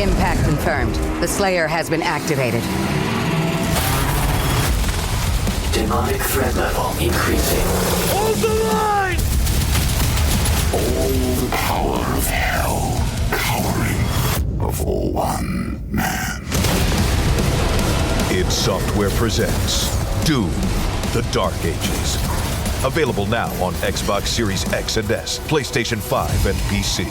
Impact confirmed. The Slayer has been activated. Demonic threat level increasing. Hold the line! All the power of hell cowering before one man. id Software presents Doom: The Dark Ages. Available now on Xbox Series X and S, PlayStation 5, and PC.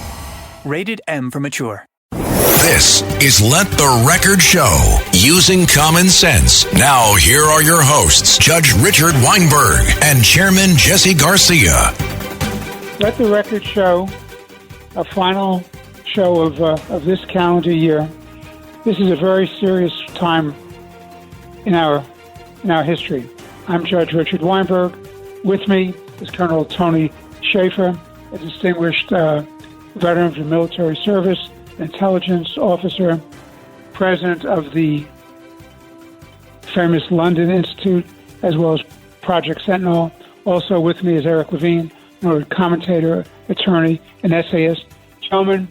Rated M for mature. This is Let the Record Show, using common sense. Now, here are your hosts, Judge Richard Weinberg and Chairman Jesse Garcia. Let the Record Show, a final show of this calendar year. This is a very serious time in our history. I'm Judge Richard Weinberg. With me is Colonel Tony Shaffer, a distinguished veteran from military service, intelligence officer, president of the famous London Institute, as well as Project Sentinel. Also with me is Eric Levine, noted commentator, attorney, and essayist. Gentlemen,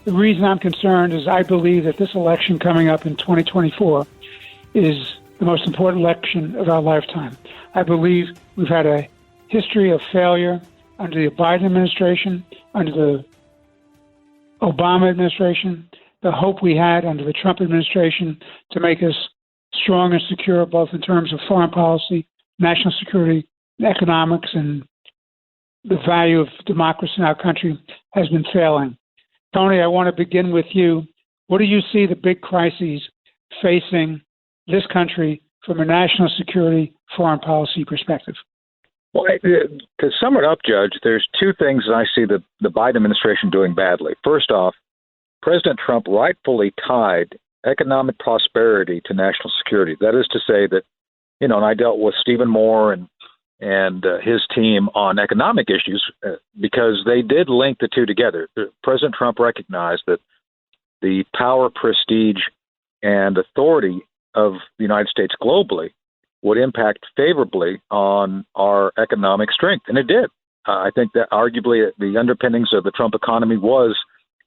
the reason I'm concerned is I believe that this election coming up in 2024 is the most important election of our lifetime. I believe we've had a history of failure under the Biden administration, under the Obama administration, the hope we had under the Trump administration to make us strong and secure, both in terms of foreign policy, national security, economics, and the value of democracy in our country has been failing. Tony, I want to begin with you. What do you see the big crises facing this country from a national security, foreign policy perspective? Well, to sum it up, Judge, there's two things I see the Biden administration doing badly. First off, President Trump rightfully tied economic prosperity to national security. That is to say that, and I dealt with Stephen Moore and his team on economic issues because they did link the two together. President Trump recognized that the power, prestige, and authority of the United States globally would impact favorably on our economic strength. And it did. I think that arguably the underpinnings of the Trump economy was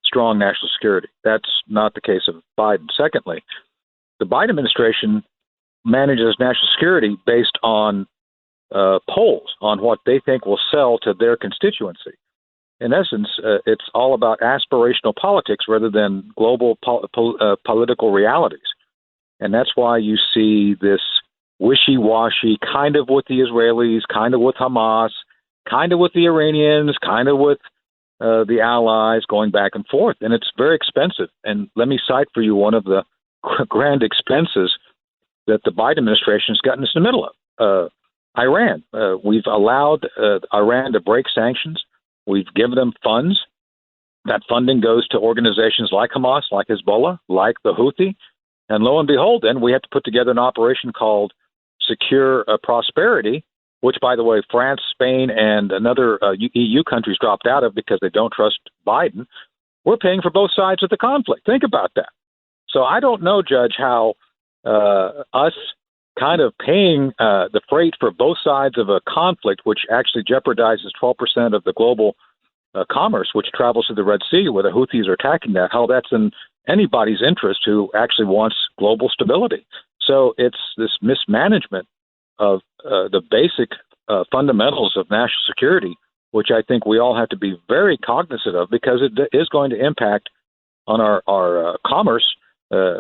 strong national security. That's not the case of Biden. Secondly, the Biden administration manages national security based on polls, on what they think will sell to their constituency. In essence, it's all about aspirational politics rather than global political realities. And that's why you see this wishy-washy, kind of with the Israelis, kind of with Hamas, kind of with the Iranians, kind of with the allies, going back and forth. And it's very expensive. And let me cite for you one of the grand expenses that the Biden administration has gotten us in the middle of. Iran. We've allowed Iran to break sanctions. We've given them funds. That funding goes to organizations like Hamas, like Hezbollah, like the Houthi. And lo and behold, then we have to put together an operation called Secure Prosperity, which, by the way, France, Spain, and another EU countries dropped out of because they don't trust Biden. We're paying for both sides of the conflict. Think about that. So I don't know, Judge, how us kind of paying the freight for both sides of a conflict, which actually jeopardizes 12% of the global commerce, which travels to the Red Sea, where the Houthis are attacking that, how that's in anybody's interest who actually wants global stability. So it's this mismanagement of the basic fundamentals of national security, which I think we all have to be very cognizant of because it is going to impact on our commerce.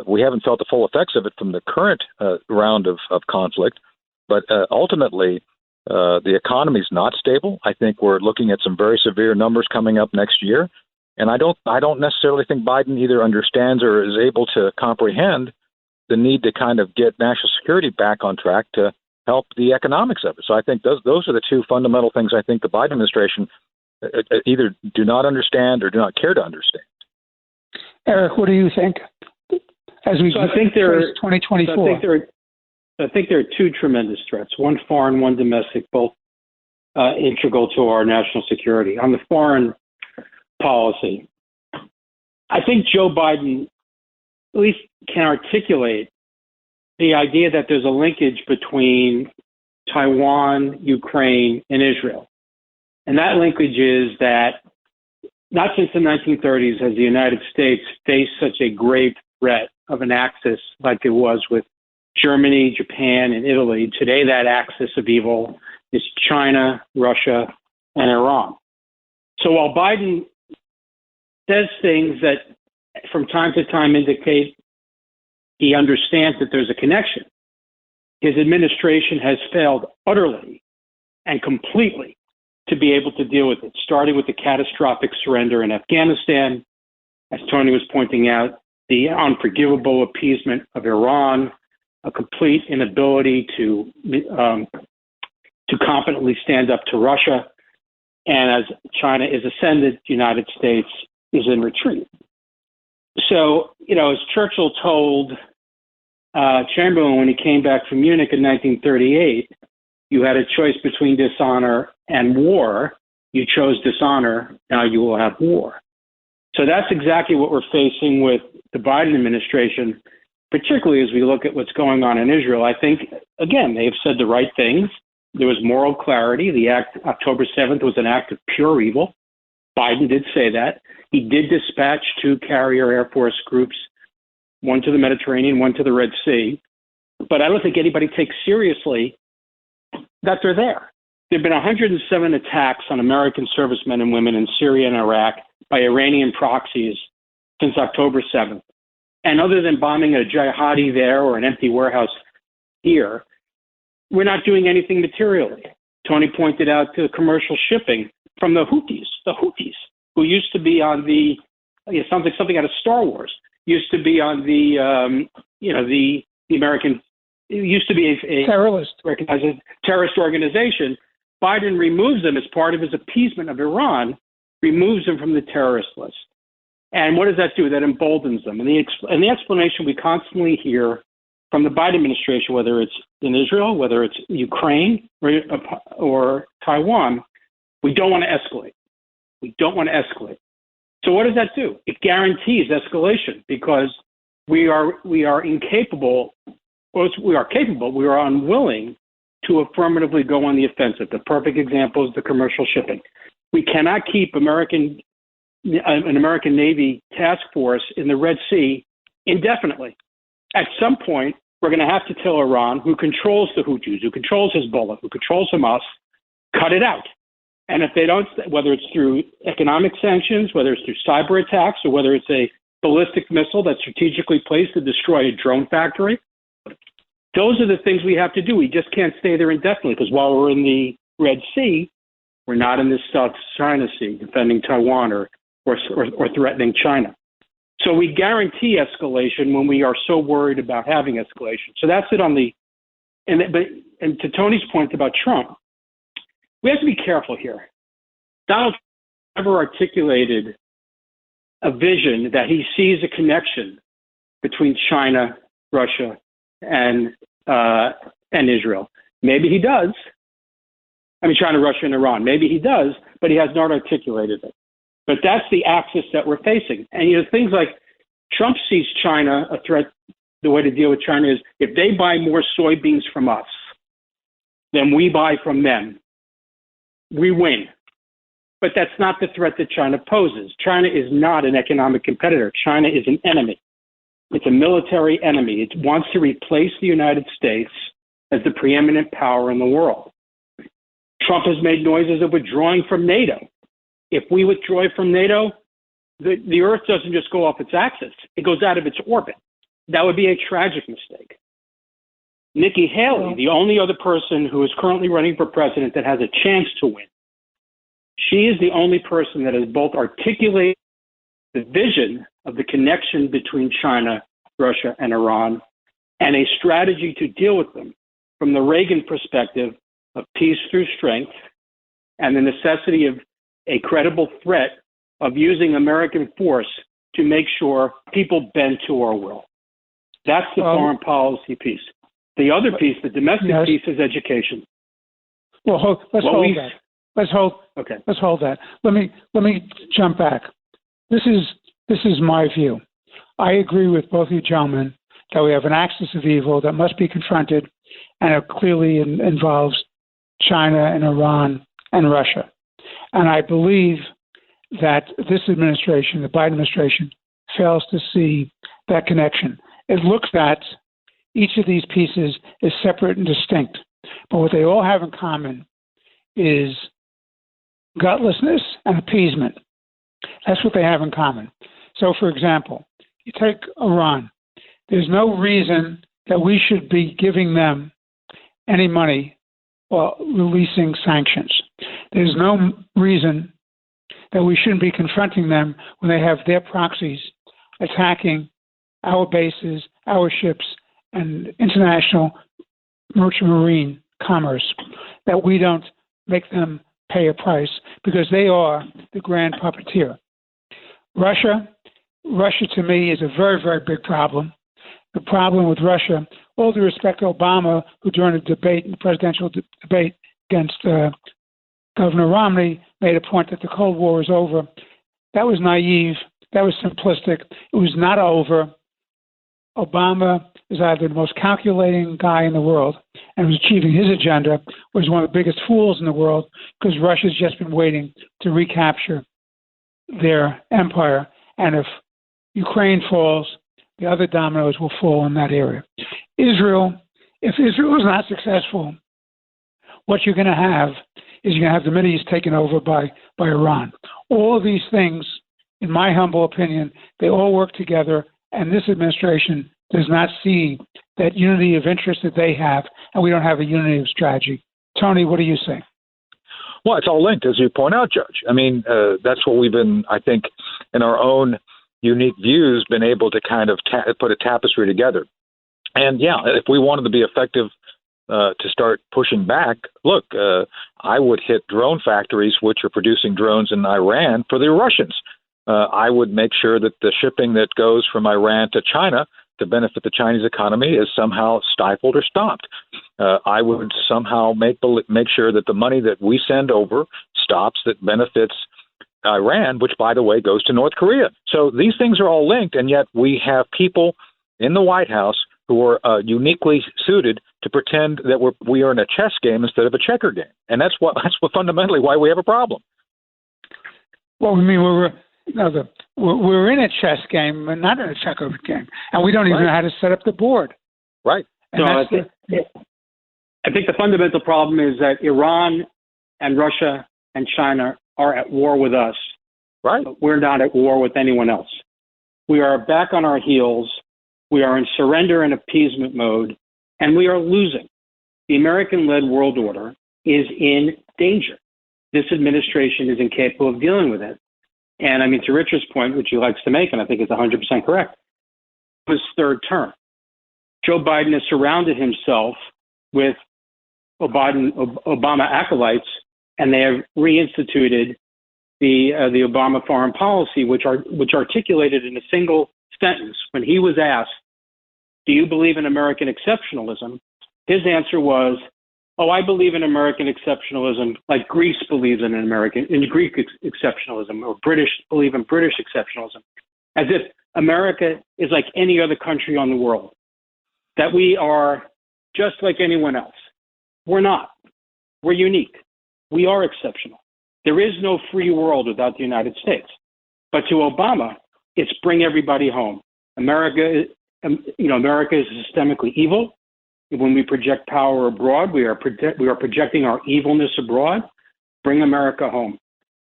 We haven't felt the full effects of it from the current round of conflict, but ultimately the economy is not stable. I think we're looking at some very severe numbers coming up next year. And I don't necessarily think Biden either understands or is able to comprehend the need to kind of get national security back on track to help the economics of it. So I think those are the two fundamental things I think the Biden administration either do not understand or do not care to understand. Eric, what do you think? As we I think there are 2024. I think there are two tremendous threats, one foreign, one domestic, both integral to our national security. On the foreign policy, I think Joe Biden at least can articulate the idea that there's a linkage between Taiwan, Ukraine, and Israel. And that linkage is that not since the 1930s has the United States faced such a grave threat of an axis like it was with Germany, Japan, and Italy. Today, that axis of evil is China, Russia, and Iran. So while Biden says things that from time to time indicate he understands that there's a connection, his administration has failed utterly and completely to be able to deal with it, starting with the catastrophic surrender in Afghanistan, as Tony was pointing out, the unforgivable appeasement of Iran, a complete inability to competently stand up to Russia, and as China is ascended, the United States is in retreat. So, as Churchill told Chamberlain when he came back from Munich in 1938, you had a choice between dishonor and war. You chose dishonor. Now you will have war. So that's exactly what we're facing with the Biden administration, particularly as we look at what's going on in Israel. I think, again, they've said the right things. There was moral clarity. The act, October 7th, was an act of pure evil. Biden did say that. He did dispatch 2 carrier Air Force groups, one to the Mediterranean, one to the Red Sea. But I don't think anybody takes seriously that they're there. There have been 107 attacks on American servicemen and women in Syria and Iraq by Iranian proxies since October 7th. And other than bombing a jihadi there or an empty warehouse here, we're not doing anything materially. Tony pointed out the commercial shipping from the Houthis, who used to be on the, something out of Star Wars, used to be on the, the American, it used to be a recognized terrorist organization. Biden removes them as part of his appeasement of Iran, removes them from the terrorist list. And what does that do? That emboldens them. And the explanation we constantly hear from the Biden administration, whether it's in Israel, whether it's Ukraine or Taiwan, we don't want to escalate. We don't want to escalate. So what does that do? It guarantees escalation because we are incapable, or we are capable, we are unwilling to affirmatively go on the offensive. The perfect example is the commercial shipping. We cannot keep an American Navy task force in the Red Sea indefinitely. At some point, we're going to have to tell Iran, who controls the Houthis, who controls Hezbollah, who controls Hamas, cut it out. And if they don't, whether it's through economic sanctions, whether it's through cyber attacks, or whether it's a ballistic missile that's strategically placed to destroy a drone factory, those are the things we have to do. We just can't stay there indefinitely because while we're in the Red Sea, we're not in the South China Sea defending Taiwan or threatening China. So we guarantee escalation when we are so worried about having escalation. So that's it on the and to Tony's point about Trump, we have to be careful here. Donald Trump never articulated a vision that he sees a connection between China, Russia, and Israel. Maybe he does. China, Russia, and Iran. Maybe he does, but he has not articulated it. But that's the axis that we're facing. And, things like Trump sees China a threat. The way to deal with China is if they buy more soybeans from us than we buy from them, we win. But that's not the threat that China poses. China is not an economic competitor. China is an enemy. It's a military enemy. It wants to replace the United States as the preeminent power in the world. Trump has made noises of withdrawing from NATO. If we withdraw from NATO, the Earth doesn't just go off its axis. It goes out of its orbit. That would be a tragic mistake. Nikki Haley, the only other person who is currently running for president that has a chance to win, she is the only person that has both articulated the vision of the connection between China, Russia, and Iran, and a strategy to deal with them from the Reagan perspective of peace through strength and the necessity of a credible threat of using American force to make sure people bend to our will. That's the foreign policy piece. The other piece, the domestic piece, is education. Well, let's hold that. Let's hold that. Let me jump back. This is my view. I agree with both you gentlemen that we have an axis of evil that must be confronted, and it clearly involves China and Iran and Russia. And I believe that this administration, the Biden administration, fails to see that connection. It looks at each of these pieces as separate and distinct, but what they all have in common is gutlessness and appeasement. That's what they have in common. So, for example, you take Iran. There's no reason that we should be giving them any money or releasing sanctions. There's no reason that we shouldn't be confronting them when they have their proxies attacking our bases, our ships, and international merchant marine commerce, that we don't make them pay a price because they are the grand puppeteer. Russia to me is a very, very big problem. The problem with Russia, all due respect to Obama, who during the presidential debate against Governor Romney made a point that the Cold War is over. That was naive. That was simplistic. It was not over. Obama is either the most calculating guy in the world and was achieving his agenda, or is one of the biggest fools in the world because Russia's just been waiting to recapture their empire. And if Ukraine falls, the other dominoes will fall in that area. Israel, if Israel is not successful, what you're going to have is you're going to have the Mideast taken over by Iran. All of these things, in my humble opinion, they all work together, and this administration does not see that unity of interest that they have, and we don't have a unity of strategy. Tony, what do you say? Well, it's all linked, as you point out, Judge. I mean, that's what we've been, I think, in our own unique views, been able to kind of put a tapestry together. And, yeah, if we wanted to be effective to start pushing back, look, I would hit drone factories which are producing drones in Iran for the Russians. I would make sure that the shipping that goes from Iran to China to benefit the Chinese economy is somehow stifled or stopped. I would somehow make sure that the money that we send over stops that benefits Iran, which, by the way, goes to North Korea. So these things are all linked, and yet we have people in the White House who are uniquely suited to pretend that we are in a chess game instead of a checker game, and that's what fundamentally why we have a problem. Well, I mean, we're in a chess game, and not in a checker game, and we don't even know how to set up the board. Right. So I think the fundamental problem is that Iran and Russia and China are at war with us. Right. But we're not at war with anyone else. We are back on our heels. We are in surrender and appeasement mode, and we are losing. The American-led world order is in danger. This administration is incapable of dealing with it. And I mean, to Richard's point, which he likes to make, and I think it's 100% correct, his third term. Joe Biden has surrounded himself with Obama acolytes, and they have reinstituted the Obama foreign policy, which articulated in a single sentence when he was asked, "Do you believe in American exceptionalism?" His answer was, "Oh, I believe in American exceptionalism like Greece believes in Greek exceptionalism, or British believe in British exceptionalism," as if America is like any other country on the world, that we are just like anyone else. We're not. We're unique. We are exceptional. There is no free world without the United States. But to Obama, it's bring everybody home. America is systemically evil. When we project power abroad, we are projecting our evilness abroad. Bring America home.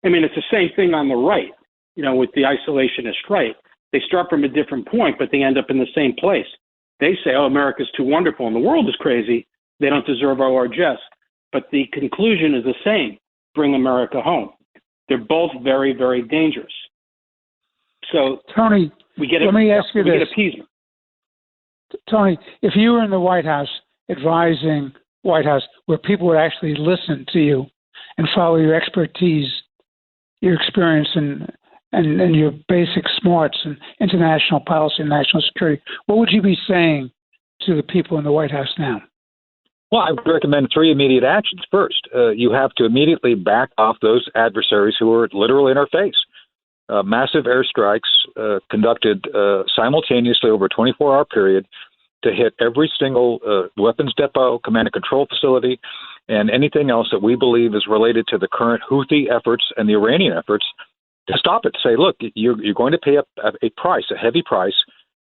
I mean, it's the same thing on the right, with the isolationist right. They start from a different point, but they end up in the same place. They say, "Oh, America's too wonderful and the world is crazy. They don't deserve our largesse." But the conclusion is the same. Bring America home. They're both very, very dangerous. So, Tony, let me ask you this. Get appeasement. Tony, if you were in the White House advising White House where people would actually listen to you and follow your expertise, your experience, and your basic smarts in international policy and national security, what would you be saying to the people in the White House now? Well, I would recommend 3 immediate actions. First, you have to immediately back off those adversaries who are literally in our face. Massive airstrikes conducted simultaneously over a 24-hour period to hit every single weapons depot, command and control facility, and anything else that we believe is related to the current Houthi efforts and the Iranian efforts to stop it. Say, look, you're going to pay a price, a heavy price,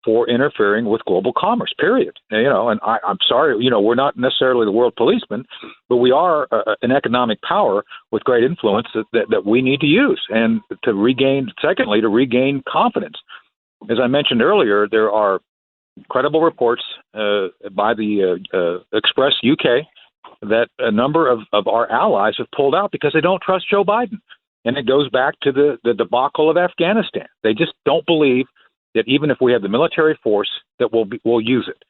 for interfering with global commerce, period. And I'm sorry, we're not necessarily the world policeman, but we are an economic power with great influence that we need to use and to regain confidence. As I mentioned earlier, there are credible reports by the Express UK that a number of our allies have pulled out because they don't trust Joe Biden. And it goes back to the debacle of Afghanistan. They just don't believe that even if we have the military force, that we'll use it.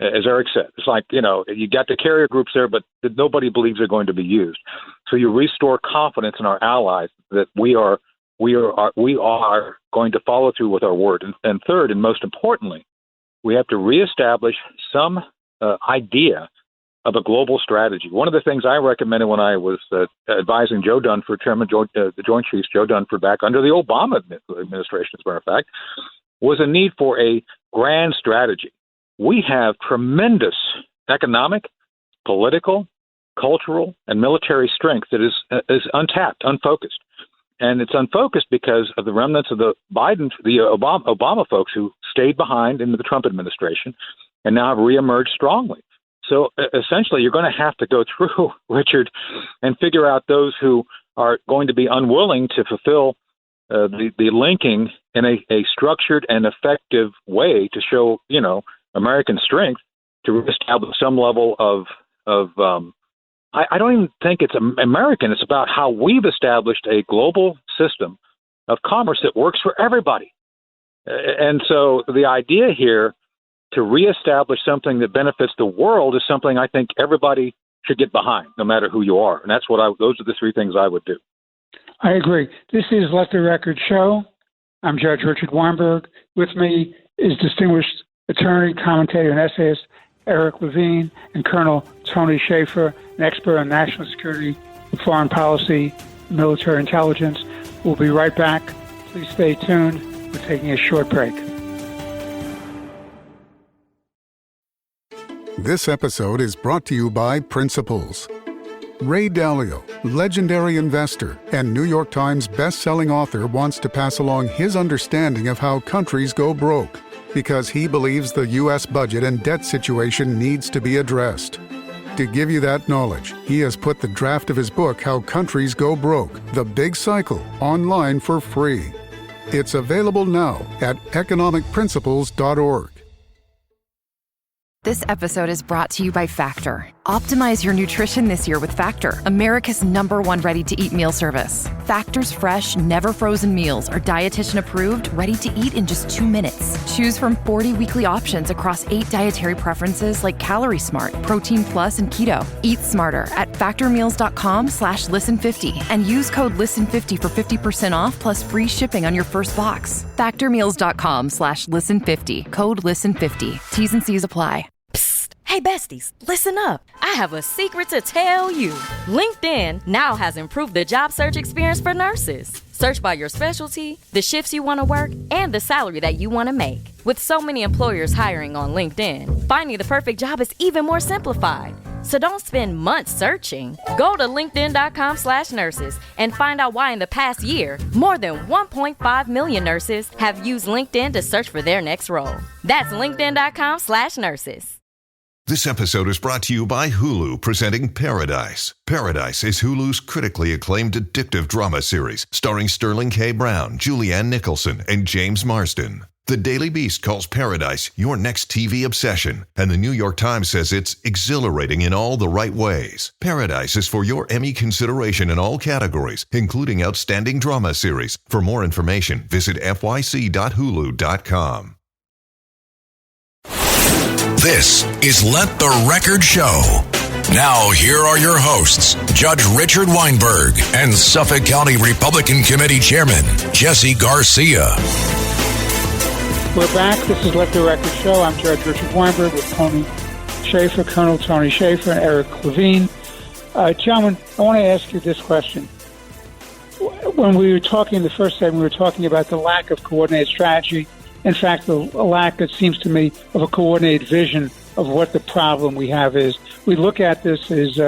As Eric said, it's like, you got the carrier groups there, but nobody believes they're going to be used. So you restore confidence in our allies that we are going to follow through with our word. And third, and most importantly, we have to reestablish some idea of a global strategy. One of the things I recommended when I was advising Joe Dunford, Chairman the Joint Chiefs, Joe Dunford, back under the Obama administration, as a matter of fact, was a need for a grand strategy. We have tremendous economic, political, cultural, and military strength that is untapped, unfocused. And it's unfocused because of the remnants of the Obama folks who stayed behind in the Trump administration and now have reemerged strongly. So essentially, you're going to have to go through, Richard, and figure out those who are going to be unwilling to fulfill the linking in a structured and effective way to show, American strength to reestablish some level of I don't even think it's American. It's about how we've established a global system of commerce that works for everybody. And so the idea here to reestablish something that benefits the world is something I think everybody should get behind, no matter who you are. And that's those are the three things I would do. I agree. This is Let the Record Show. I'm Judge Richard Weinberg. With me is distinguished attorney, commentator, and essayist Eric Levine and Colonel Tony Shaffer, an expert on national security, foreign policy, military intelligence. We'll be right back. Please stay tuned. We're taking a short break. This episode is brought to you by Principles. Ray Dalio, legendary investor and New York Times best-selling author, wants to pass along his understanding of how countries go broke, because he believes the U.S. budget and debt situation needs to be addressed. To give you that knowledge, he has put the draft of his book, How Countries Go Broke, The Big Cycle, online for free. It's available now at economicprinciples.org. This episode is brought to you by Factor. Optimize your nutrition this year with Factor, America's #1 ready-to-eat meal service. Factor's fresh, never frozen meals are dietitian approved, ready to eat in just 2 minutes. Choose from 40 weekly options across 8 dietary preferences like Calorie Smart, Protein Plus, and Keto. Eat smarter at factormeals.com/listen50 and use code listen50 for 50% off plus free shipping on your first box. Factormeals.com/listen50, code listen50. T's and C's apply. Hey besties, listen up. I have a secret to tell you. LinkedIn now has improved the job search experience for nurses. Search by your specialty, the shifts you want to work, and the salary that you want to make. With so many employers hiring on LinkedIn, finding the perfect job is even more simplified. So don't spend months searching. Go to linkedin.com/nurses and find out why in the past year, more than 1.5 million nurses have used LinkedIn to search for their next role. That's linkedin.com/nurses. This episode is brought to you by Hulu, presenting Paradise. Paradise is Hulu's critically acclaimed addictive drama series, starring Sterling K. Brown, Julianne Nicholson, and James Marsden. The Daily Beast calls Paradise your next TV obsession, and the New York Times says it's exhilarating in all the right ways. Paradise is for your Emmy consideration in all categories, including Outstanding Drama Series. For more information, visit fyc.hulu.com. This is Let the Record Show. Now, here are your hosts, Judge Richard Weinberg and Suffolk County Republican Committee Chairman Jesse Garcia. We're back. This is Let the Record Show. I'm Judge Richard Weinberg with Tony Shaffer, Colonel Tony Shaffer, and Eric Levine. Gentlemen, I want to ask you this question. When we were talking the first segment, we were talking about the lack of coordinated strategy. In fact, a lack, it seems to me, of a coordinated vision of what the problem we have is. We look at this as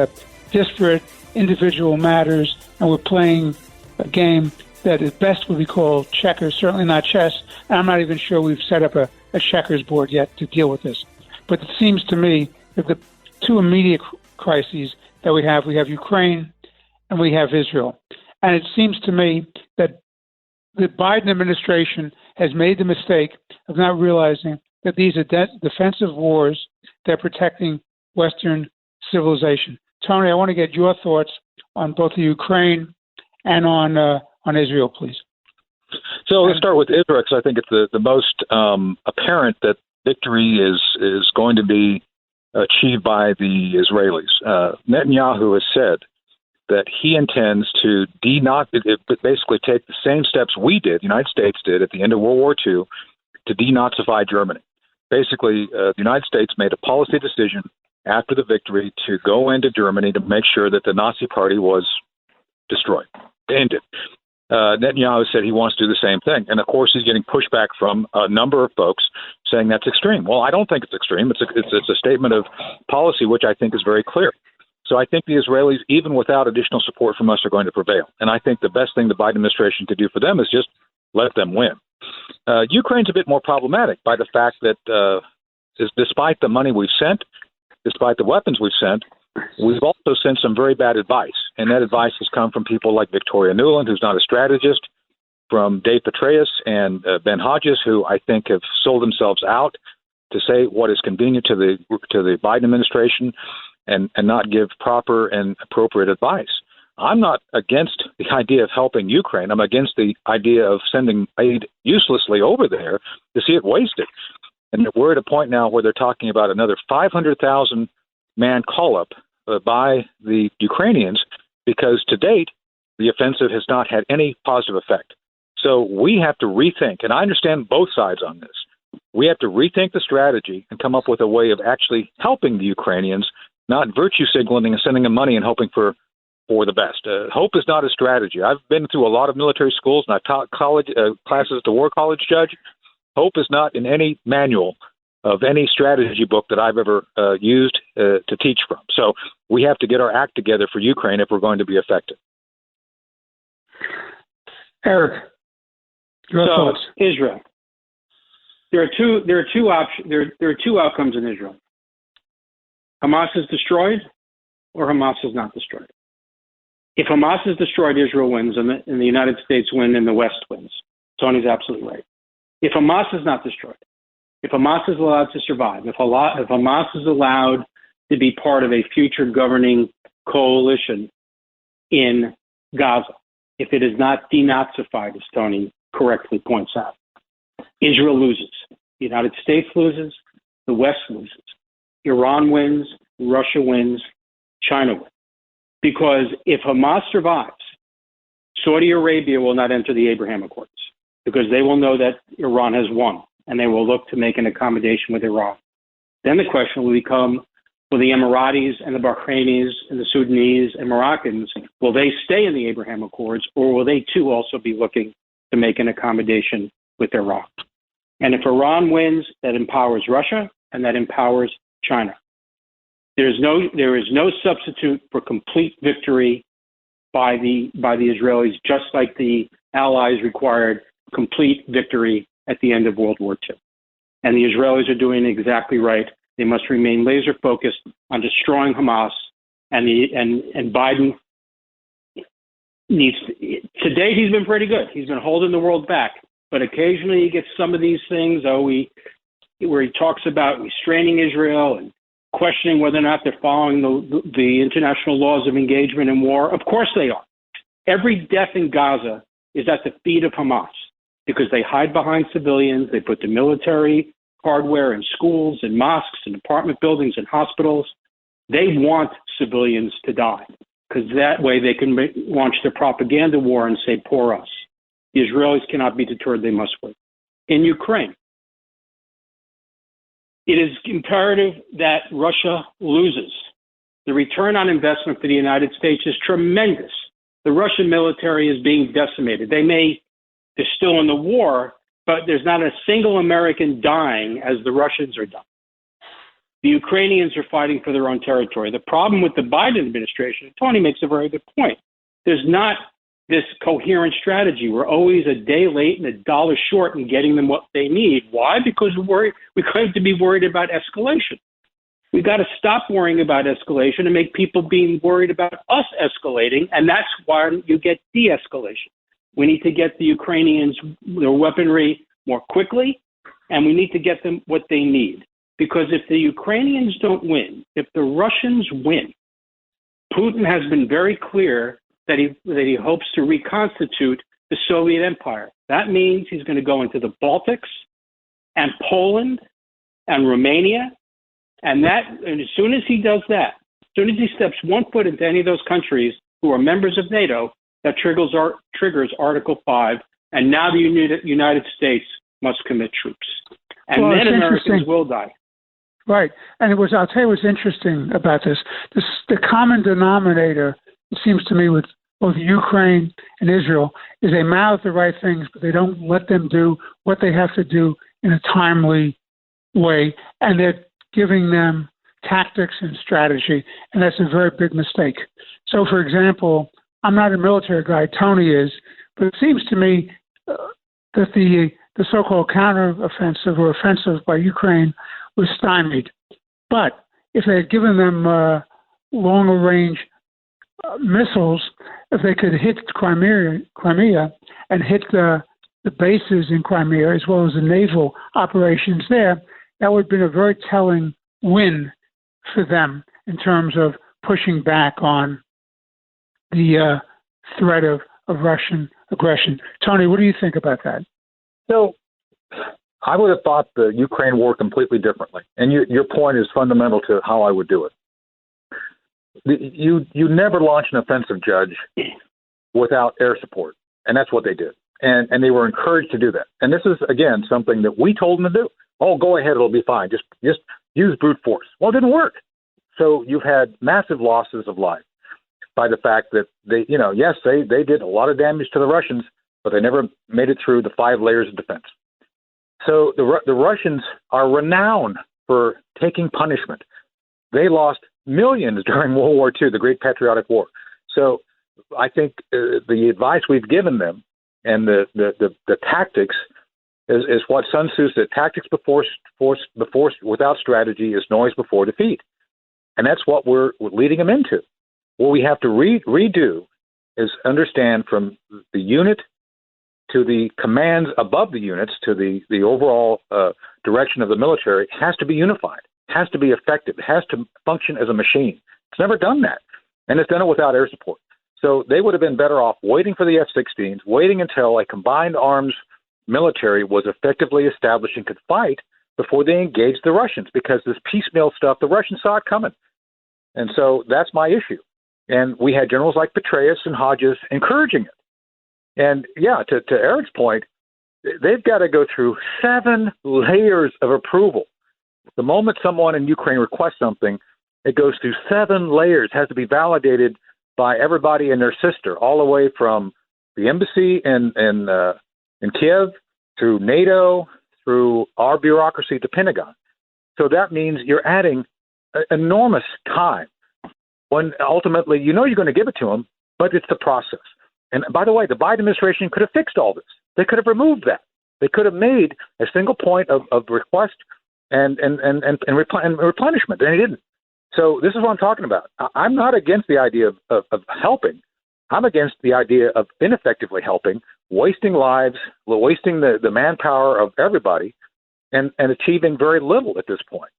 disparate individual matters, and we're playing a game that at best would be called checkers, certainly not chess. And I'm not even sure we've set up a checkers board yet to deal with this. But it seems to me that the two immediate crises that we have Ukraine and we have Israel. And it seems to me that the Biden administration has made the mistake of not realizing that these are defensive wars that are protecting Western civilization. Tony, I want to get your thoughts on both the Ukraine and on Israel, please. So let's start with Israel, because I think it's the most apparent that victory is going to be achieved by the Israelis. Netanyahu has said that he intends to basically take the same steps we did, the United States did at the end of World War II, to denazify Germany. Basically, the United States made a policy decision after the victory to go into Germany to make sure that the Nazi Party was destroyed, ended. Netanyahu said he wants to do the same thing. And, of course, he's getting pushback from a number of folks saying that's extreme. Well, I don't think it's extreme. It's a statement of policy, which I think is very clear. So I think the Israelis, even without additional support from us, are going to prevail. And I think the best thing the Biden administration could do for them is just let them win. Ukraine's a bit more problematic by the fact that despite the money we've sent, despite the weapons we've sent, we've also sent some very bad advice. And that advice has come from people like Victoria Nuland, who's not a strategist, from Dave Petraeus and Ben Hodges, who I think have sold themselves out to say what is convenient to the Biden administration and not give proper and appropriate advice. I'm not against the idea of helping Ukraine. I'm against the idea of sending aid uselessly over there to see it wasted. And we're at a point now where they're talking about another 500,000 man call-up by the Ukrainians, because to date, the offensive has not had any positive effect. So we have to rethink, and I understand both sides on this. We have to rethink the strategy and come up with a way of actually helping the Ukrainians, not virtue signaling and sending them money and hoping for the best. Hope is not a strategy. I've been through a lot of military schools, and I've taught college classes at the War College, Judge. Hope is not in any manual of any strategy book that I've ever used to teach from. So we have to get our act together for Ukraine if we're going to be effective. Eric, your thoughts? Israel. There are two options. There are two outcomes in Israel. Hamas is destroyed, or Hamas is not destroyed. If Hamas is destroyed, Israel wins, and the United States win, and the West wins. Tony's absolutely right. If Hamas is not destroyed, if Hamas is allowed to survive, if Hamas is allowed to be part of a future governing coalition in Gaza, if it is not denazified, as Tony correctly points out, Israel loses. The United States loses. The West loses. Iran wins. Russia wins. China wins. Because if Hamas survives, Saudi Arabia will not enter the Abraham Accords, because they will know that Iran has won, and they will look to make an accommodation with Iran. Then the question will become, will the Emiratis and the Bahrainis and the Sudanese and Moroccans, will they stay in the Abraham Accords, or will they too also be looking to make an accommodation with Iran? And if Iran wins, that empowers Russia, and that empowers China. There is no substitute for complete victory by the Israelis, just like the Allies required complete victory at the end of World War II. And the Israelis are doing exactly right. They must remain laser focused on destroying Hamas, and Biden needs to date, he's been pretty good. He's been holding the world back, but occasionally he gets some of these things where he talks about restraining Israel and questioning whether or not they're following the international laws of engagement in war. Of course they are. Every death in Gaza is at the feet of Hamas, because they hide behind civilians. They put the military hardware in schools and mosques and apartment buildings and hospitals. They want civilians to die, because that way they can launch their propaganda war and say, poor us. The Israelis cannot be deterred. They must win. In Ukraine, it is imperative that Russia loses. The return on investment for the United States is tremendous. The Russian military is being decimated. They're still in the war, but there's not a single American dying as the Russians are dying. The Ukrainians are fighting for their own territory. The problem with the Biden administration, Tony makes a very good point, there's not this coherent strategy. We're always a day late and $1 short in getting them what they need. Why? Because we claim to be worried about escalation. We got to stop worrying about escalation and make people being worried about us escalating, and that's why you get de-escalation. We need to get the Ukrainians their weaponry more quickly, and we need to get them what they need. Because if the Ukrainians don't win, if the Russians win, Putin has been very clear that he hopes to reconstitute the Soviet Empire. That means he's going to go into the Baltics and Poland and Romania. And as soon as he does that, as soon as he steps one foot into any of those countries who are members of NATO, that triggers Article 5. And now the United States must commit troops. And then Americans will die. Right. And I'll tell you what's interesting about this. The common denominator, it seems to me, with both Ukraine and Israel, is they mouth the right things, but they don't let them do what they have to do in a timely way. And they're giving them tactics and strategy. And that's a very big mistake. So, for example, I'm not a military guy. Tony is. But it seems to me that the so-called counteroffensive or offensive by Ukraine was stymied. But if they had given them longer-range missiles, if they could hit Crimea and hit the bases in Crimea as well as the naval operations there, that would have been a very telling win for them in terms of pushing back on the threat of Russian aggression. Tony, what do you think about that? So I would have thought the Ukraine war completely differently. And your point is fundamental to how I would do it. You never launch an offensive, Judge, without air support. And that's what they did. And they were encouraged to do that. And this is, again, something that we told them to do. Oh, go ahead. It'll be fine. Just use brute force. Well, it didn't work. So you've had massive losses of life by the fact that they did a lot of damage to the Russians, but they never made it through the 5 layers of defense. So the Russians are renowned for taking punishment. They lost millions during World War II, the Great Patriotic War. So I think the advice we've given them and the tactics is what Sun Tzu said: tactics without strategy is noise before defeat. And that's what we're leading them into. What we have to redo is understand from the unit to the commands above the units to the overall direction of the military has to be unified, has to be effective, it has to function as a machine. It's never done that, and it's done it without air support. So they would have been better off waiting for the F-16s, waiting until a combined arms military was effectively established and could fight before they engaged the Russians, because this piecemeal stuff, the Russians saw it coming. And so that's my issue. And we had generals like Petraeus and Hodges encouraging it. And yeah, to Eric's point, they've got to go through 7 layers of approval. The moment someone in Ukraine requests something, it goes through 7 layers, has to be validated by everybody and their sister, all the way from the embassy in Kiev, through NATO, through our bureaucracy to Pentagon. So that means you're adding enormous time when ultimately you're going to give it to them, but it's the process. And by the way, the Biden administration could have fixed all this. They could have removed that. They could have made a single point of request and replenishment, and they didn't. So this is what I'm talking about. I'm not against the idea of helping. I'm against the idea of ineffectively helping, wasting lives, wasting the manpower of everybody, and achieving very little at this point.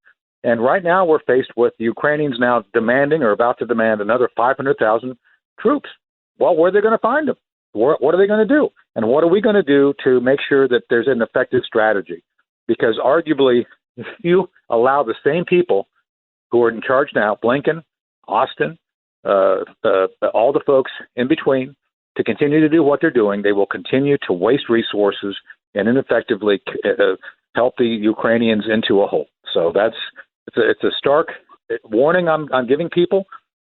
And right now we're faced with the Ukrainians now demanding or about to demand another 500,000 troops. Well, where are they going to find them? What are they going to do? And what are we going to do to make sure that there's an effective strategy? Because arguably, if you allow the same people who are in charge now, Blinken, Austin, all the folks in between, to continue to do what they're doing, they will continue to waste resources and ineffectively help the Ukrainians into a hole. So it's a stark warning I'm giving people,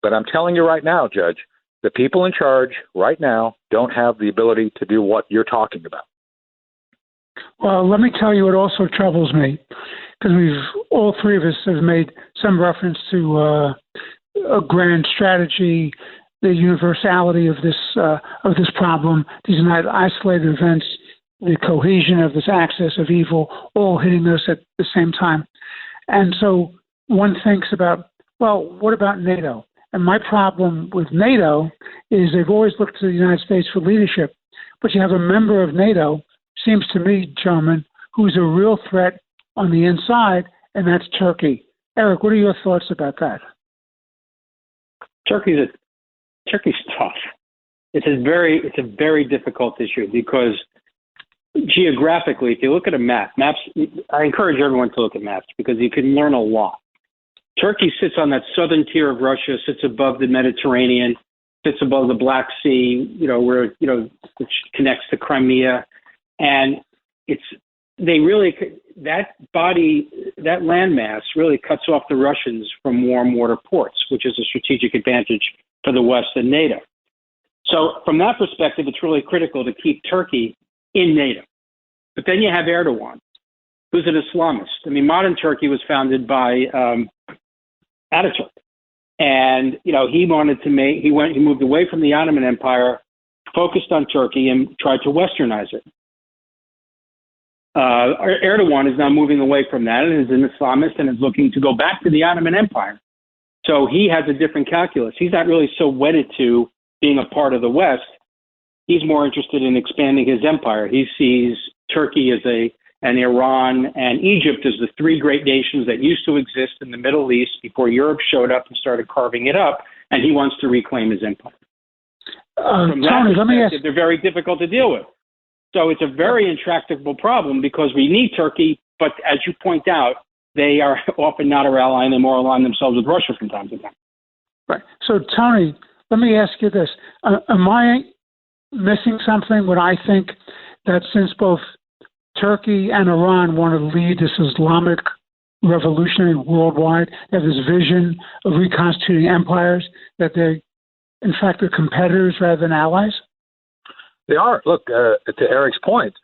but I'm telling you right now, Judge, the people in charge right now don't have the ability to do what you're talking about. Well, let me tell you what also troubles me, because all 3 of us have made some reference to a grand strategy the universality of this problem, these not isolated events, the cohesion of this axis of evil, all hitting us at the same time. And so one thinks about, well, what about NATO? And my problem with NATO is they've always looked to the United States for leadership, but you have a member of NATO, seems to me, gentlemen, who's a real threat on the inside, and that's Turkey. Eric, what are your thoughts about that? Turkey's tough. It's a very difficult issue because geographically, if you look at a maps, I encourage everyone to look at maps because you can learn a lot. Turkey sits on that southern tier of Russia, sits above the Mediterranean, sits above the Black Sea, which connects to Crimea, and that landmass really cuts off the Russians from warm water ports, which is a strategic advantage for the West and NATO. So from that perspective, it's really critical to keep Turkey in NATO. But then you have Erdogan, who's an Islamist. I mean, modern Turkey was founded by Ataturk. And, he moved away from the Ottoman Empire, focused on Turkey, and tried to westernize it. Erdogan is now moving away from that and is an Islamist and is looking to go back to the Ottoman Empire. So he has a different calculus. He's not really so wedded to being a part of the West. He's more interested in expanding his empire. He sees Turkey and Iran and Egypt as the three great nations that used to exist in the Middle East before Europe showed up and started carving it up, and he wants to reclaim his empire. From that perspective, they're very difficult to deal with. So it's a very intractable problem because we need Turkey, but as you point out, they are often not our ally and they more align themselves with Russia from time to time. Right. So, Tony, let me ask you this. Am I missing something when I think that since both Turkey and Iran want to lead this Islamic revolution worldwide, they have this vision of reconstituting empires, that they, in fact, are competitors rather than allies? They are. Look, to Eric's point,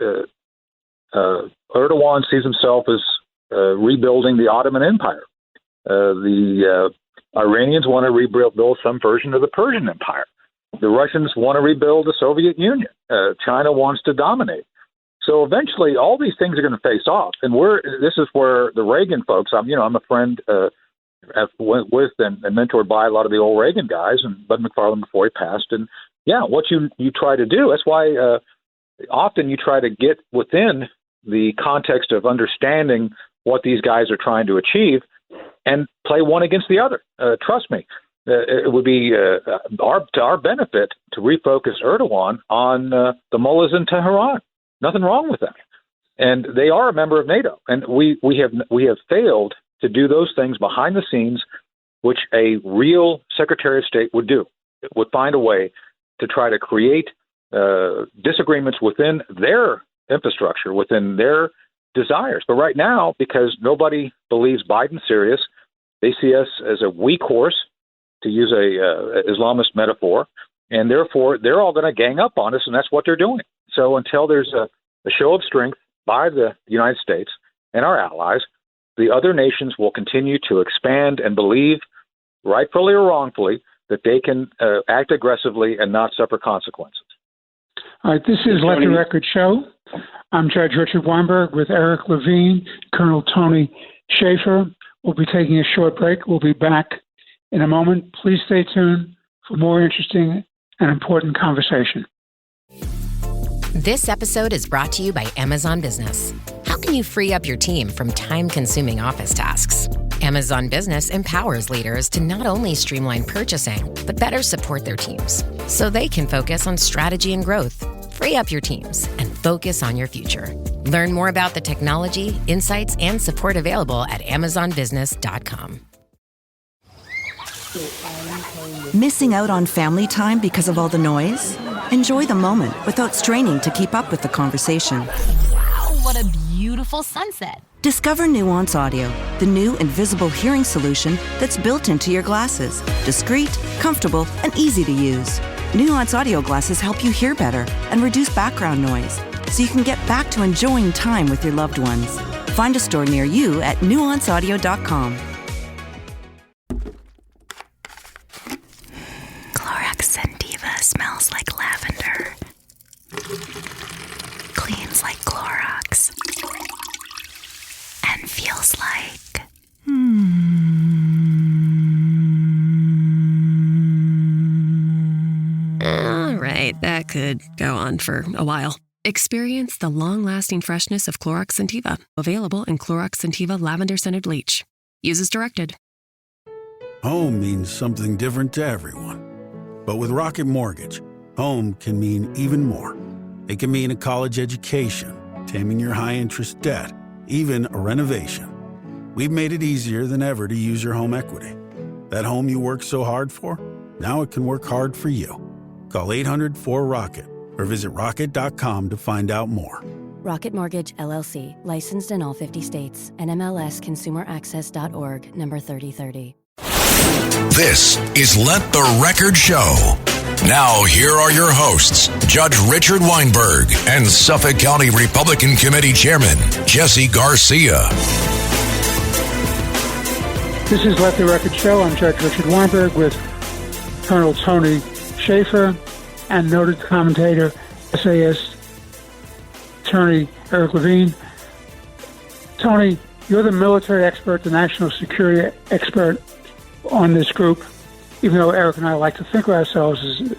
Erdogan sees himself as rebuilding the Ottoman Empire. The Iranians want to rebuild some version of the Persian Empire. The Russians want to rebuild the Soviet Union. China wants to dominate. So eventually, all these things are going to face off. And this is where the Reagan folks. I'm a friend. I've went with and mentored by a lot of the old Reagan guys, and Bud McFarlane before he passed. And yeah, what you try to do. That's why often you try to get within the context of understanding what these guys are trying to achieve, and play one against the other. Trust me, it would be to our benefit to refocus Erdogan on the mullahs in Tehran. Nothing wrong with that, and they are a member of NATO, and we have failed to do those things behind the scenes, which a real Secretary of State would do. It would find a way to try to create disagreements within their infrastructure, within their desires. But right now, because nobody believes Biden's serious, they see us as a weak horse, to use a Islamist metaphor, and therefore they're all going to gang up on us, and that's what they're doing. So until there's a show of strength by the United States and our allies, the other nations will continue to expand and believe, rightfully or wrongfully, that they can act aggressively and not suffer consequences. All right, this is Let the Record Show. I'm Judge Richard Weinberg with Eric Levine, Colonel Tony Shaffer. We'll be taking a short break. We'll be back in a moment. Please stay tuned for more interesting and important conversation. This episode is brought to you by Amazon Business. How can you free up your team from time-consuming office tasks? Amazon Business empowers leaders to not only streamline purchasing, but better support their teams so they can focus on strategy and growth. Free up your teams and focus on your future. Learn more about the technology, insights, and support available at amazonbusiness.com. Missing out on family time because of all the noise? Enjoy the moment without straining to keep up with the conversation. Wow, what a beautiful sunset. Discover Nuance Audio, the new invisible hearing solution that's built into your glasses. Discreet, comfortable, and easy to use. Nuance Audio glasses help you hear better and reduce background noise, so you can get back to enjoying time with your loved ones. Find a store near you at nuanceaudio.com. Clorox feels like. All right, that could go on for a while. Experience the long-lasting freshness of Clorox Scentiva, available in Clorox Scentiva Lavender Scented Bleach. Use as directed. Home means something different to everyone. But with Rocket Mortgage, home can mean even more. It can mean a college education, taming your high-interest debt, even a renovation. We've made it easier than ever to use your home equity. That home you worked so hard for, now it can work hard for you. Call 800-4ROCKET or visit rocket.com to find out more. Rocket Mortgage, LLC, licensed in all 50 states. NMLSconsumeraccess.org, number 3030. This is Let the Record Show. Now, here are your hosts, Judge Richard Weinberg and Suffolk County Republican Committee Chairman Jesse Garcia. This is Let the Record Show. I'm Judge Richard Weinberg with Colonel Tony Shaffer and noted commentator, essayist, attorney Eric Levine. Tony, you're the military expert, the national security expert on this group. Even though Eric and I like to think of ourselves as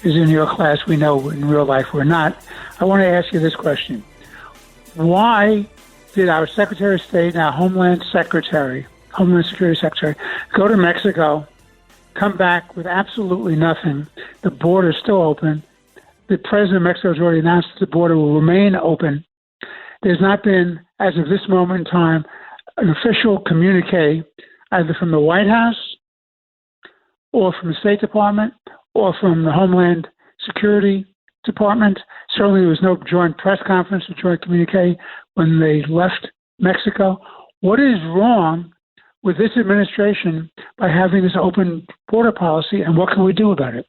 in your class, we know in real life we're not. I want to ask you this question. Why did our Secretary of State, now Homeland Security Secretary, go to Mexico, come back with absolutely nothing? The border is still open. The President of Mexico has already announced that the border will remain open. There's not been, as of this moment in time, an official communique either from the White House or from the State Department or from the Homeland Security Department. Certainly there was no joint press conference or joint communique when they left Mexico. What is wrong with this administration by having this open border policy, and what can we do about it?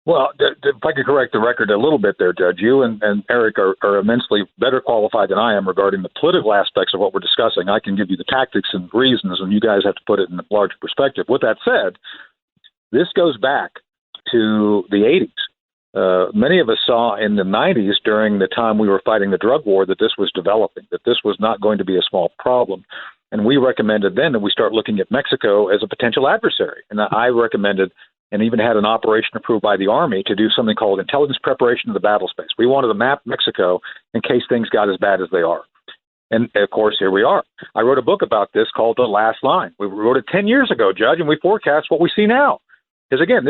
Well, if I could correct the record a little bit there, Judge, you and Eric are immensely better qualified than I am regarding the political aspects of what we're discussing. I can give you the tactics and reasons, and you guys have to put it in a larger perspective. With that said, this goes back to the 80s. Many of us saw in the 90s, during the time we were fighting the drug war, that this was developing, that this was not going to be a small problem. And we recommended then that we start looking at Mexico as a potential adversary. And I recommended and even had an operation approved by the Army to do something called intelligence preparation of the battle space. We wanted to map Mexico in case things got as bad as they are. And, of course, here we are. I wrote a book about this called The Last Line. We wrote it 10 years ago, Judge, and we forecast what we see now. Because, again,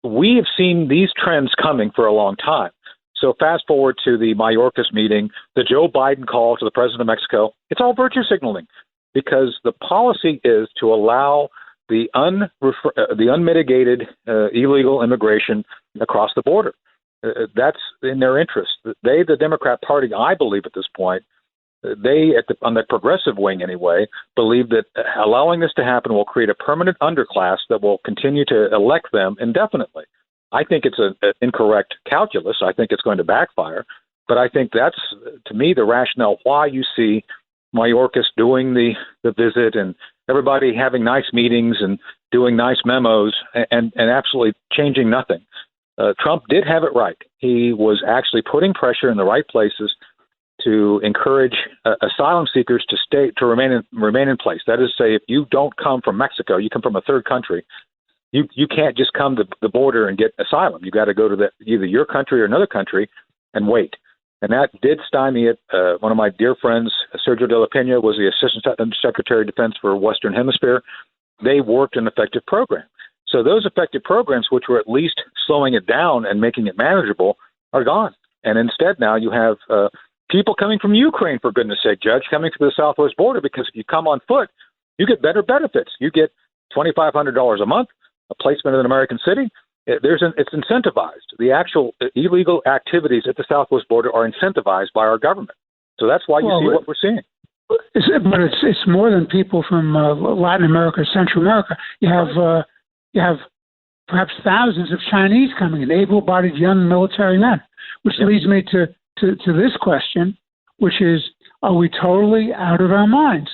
we have seen these trends coming for a long time. So fast forward to the Mayorkas meeting, the Joe Biden call to the president of Mexico. It's all virtue signaling because the policy is to allow the unmitigated illegal immigration across the border. That's in their interest. They, the Democrat Party, I believe at this point, on the progressive wing anyway, believe that allowing this to happen will create a permanent underclass that will continue to elect them indefinitely. I think it's an incorrect calculus. I think it's going to backfire. But I think that's, to me, the rationale why you see Mayorkas doing the visit and everybody having nice meetings and doing nice memos and absolutely changing nothing. Trump did have it right. He was actually putting pressure in the right places to encourage asylum seekers to remain in place. That is, say, if you don't come from Mexico, you come from a third country, you can't just come to the border and get asylum. You got to go to either your country or another country and wait. And that did stymie it. One of my dear friends, Sergio de la Pena, was the Assistant Secretary of Defense for Western Hemisphere. They worked an effective program. So those effective programs, which were at least slowing it down and making it manageable, are gone. And instead now you have people coming from Ukraine, for goodness sake, Judge, coming to the southwest border, because if you come on foot, you get better benefits. You get $2,500 a month, a placement in an American city. It's incentivized. The actual illegal activities at the southwest border are incentivized by our government. So that's why you see what we're seeing. But it's more than people from Latin America, Central America. You have perhaps thousands of Chinese coming in, able-bodied young military men, which leads me to this question, which is, are we totally out of our minds?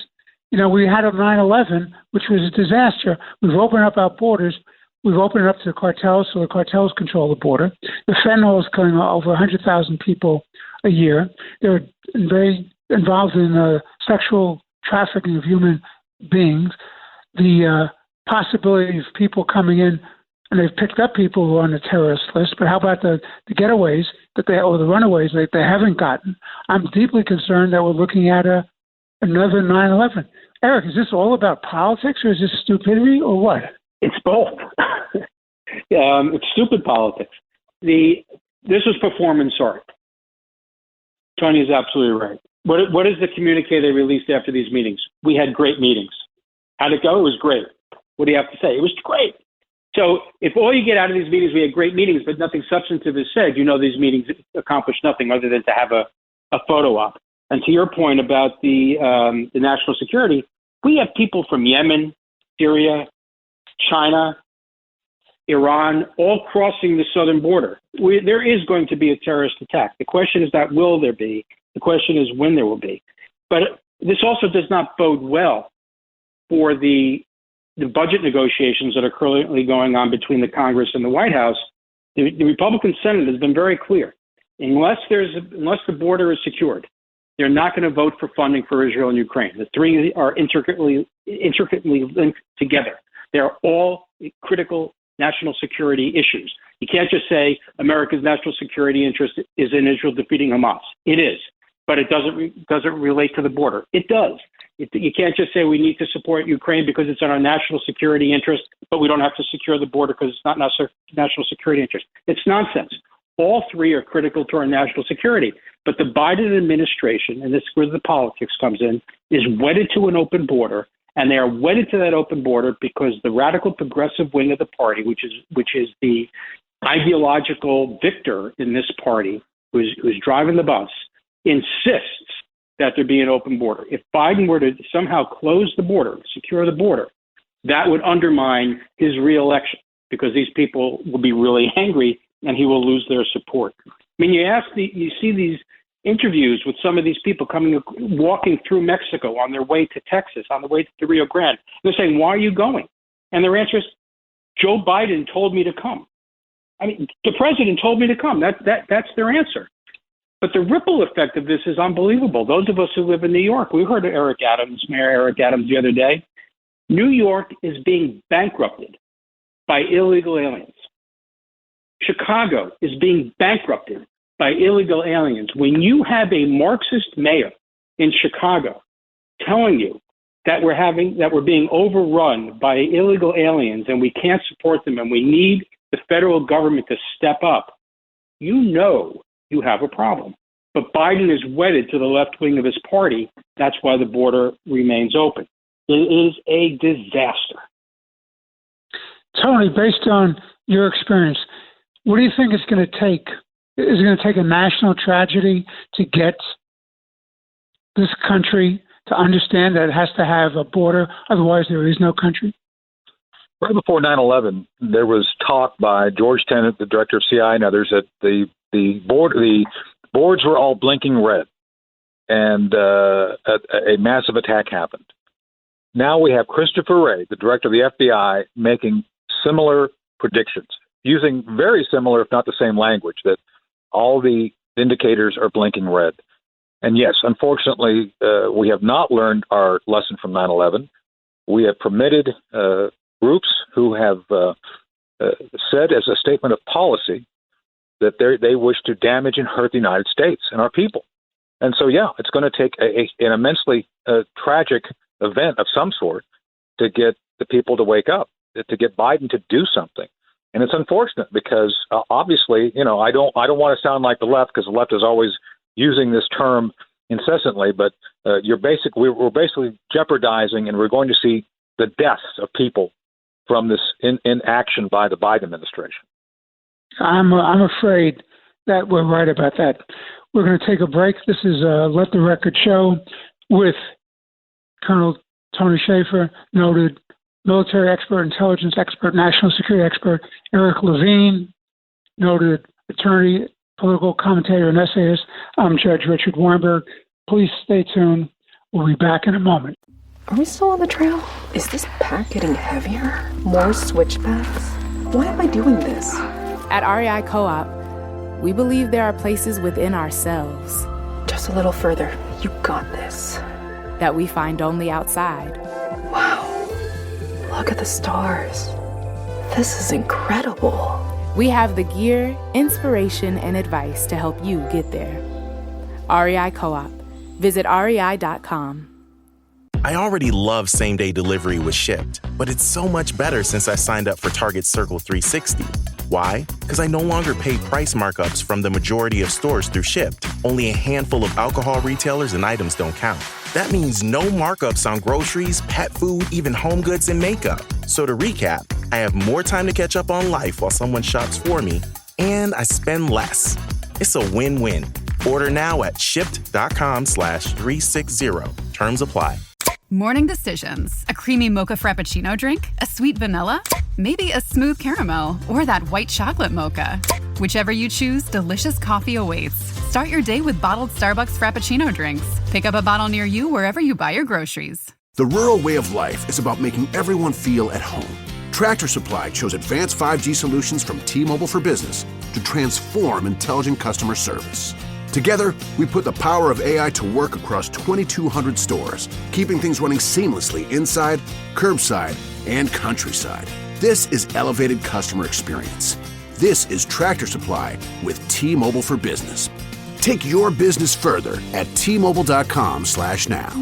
You know, we had a 9/11, which was a disaster. We've opened up our borders. We've opened it up to the cartels, so the cartels control the border. The fentanyl is killing over 100,000 people a year. They're very involved in sexual trafficking of human beings, the possibility of people coming in, and they've picked up people who are on the terrorist list, but how about the getaways or the runaways that they haven't gotten? I'm deeply concerned that we're looking at another 9/11. Eric, is this all about politics, or is this stupidity, or what? It's both. It's stupid politics. This was performance art. Tony is absolutely right. What is the communique they released after these meetings? We had great meetings. How'd it go? It was great. What do you have to say? It was great. So if all you get out of these meetings, we had great meetings, but nothing substantive is said, these meetings accomplished nothing other than to have a photo op. And to your point about the national security, we have people from Yemen, Syria, China, Iran, all crossing the southern border. There is going to be a terrorist attack. The question is not will there be. The question is when there will be. But this also does not bode well for the budget negotiations that are currently going on between the Congress and the White House. The Republican Senate has been very clear. Unless the border is secured, they're not going to vote for funding for Israel and Ukraine. The three are intricately linked together. They're all critical national security issues. You can't just say America's national security interest is in Israel defeating Hamas. It is, but it doesn't relate to the border. It does. You can't just say we need to support Ukraine because it's in our national security interest, but we don't have to secure the border because it's not in our national security interest. It's nonsense. All three are critical to our national security. But the Biden administration, and this is where the politics comes in, is wedded to an open border, and they are wedded to that open border because the radical progressive wing of the party, which is the ideological victor in this party, who's driving the bus, insists that there be an open border. If Biden were to somehow close the border, secure the border, that would undermine his reelection because these people will be really angry and he will lose their support. I mean, you see these interviews with some of these people walking through Mexico on their way to Texas, on the way to the Rio Grande. They're saying, why are you going? And their answer is, Joe Biden told me to come. I mean, the president told me to come. That's their answer. But the ripple effect of this is unbelievable. Those of us who live in New York, we heard of Mayor Eric Adams the other day. New York is being bankrupted by illegal aliens. Chicago is being bankrupted by illegal aliens. When you have a Marxist mayor in Chicago telling you that we're being overrun by illegal aliens and we can't support them and we need the federal government to step up, you have a problem. But Biden is wedded to the left wing of his party. That's why the border remains open. It is a disaster. Tony, based on your experience, what do you think it's going to take? Is it going to take a national tragedy to get this country to understand that it has to have a border? Otherwise, there is no country. Right before 9/11, there was talk by George Tenet, the director of CI, and others that the boards were all blinking red, and a massive attack happened. Now we have Christopher Wray, the director of the FBI, making similar predictions, using very similar, if not the same language, that all the indicators are blinking red. And yes, unfortunately, we have not learned our lesson from 9/11. We have permitted groups who have said as a statement of policy that they wish to damage and hurt the United States and our people. And so, yeah, it's going to take an immensely tragic event of some sort to get the people to wake up, to get Biden to do something. And it's unfortunate because obviously, I don't want to sound like the left because the left is always using this term incessantly, but we're basically jeopardizing, and we're going to see the deaths of people from this inaction by the Biden administration. I'm afraid that we're right about that. We're going to take a break. This is Let the Record Show with Colonel Tony Shaffer, noted military expert, intelligence expert, national security expert, Eric Levine, noted attorney, political commentator, and essayist. I'm Judge Richard Weinberg. Please stay tuned. We'll be back in a moment. Are we still on the trail? Is this pack getting heavier? More switchbacks? Why am I doing this? At REI Co-op, we believe there are places within ourselves. Just a little further. You got this. that we find only outside. Wow, look at the stars. This is incredible. We have the gear, inspiration, and advice to help you get there. REI Co-op. Visit rei.com. I already love same-day delivery with Shipt, but it's so much better since I signed up for Target Circle 360. Why? Because I no longer pay price markups from the majority of stores through Shipt. Only a handful of alcohol retailers and items don't count. That means no markups on groceries, pet food, even home goods and makeup. So to recap, I have more time to catch up on life while someone shops for me, and I spend less. It's a win-win. Order now at shipt.com/360. Terms apply. Morning decisions. A creamy mocha frappuccino drink? A sweet vanilla? Maybe a smooth caramel? Or that white chocolate mocha? Whichever you choose, delicious coffee awaits. Start your day with bottled Starbucks Frappuccino drinks. Pick up a bottle near you wherever you buy your groceries. The rural way of life is about making everyone feel at home. Tractor Supply chose advanced 5G solutions from T-Mobile for Business to transform intelligent customer service. Together, we put the power of AI to work across 2,200 stores, keeping things running seamlessly inside, curbside, and countryside. This is elevated customer experience. This is Tractor Supply with T-Mobile for Business. Take your business further at T-Mobile.com/now.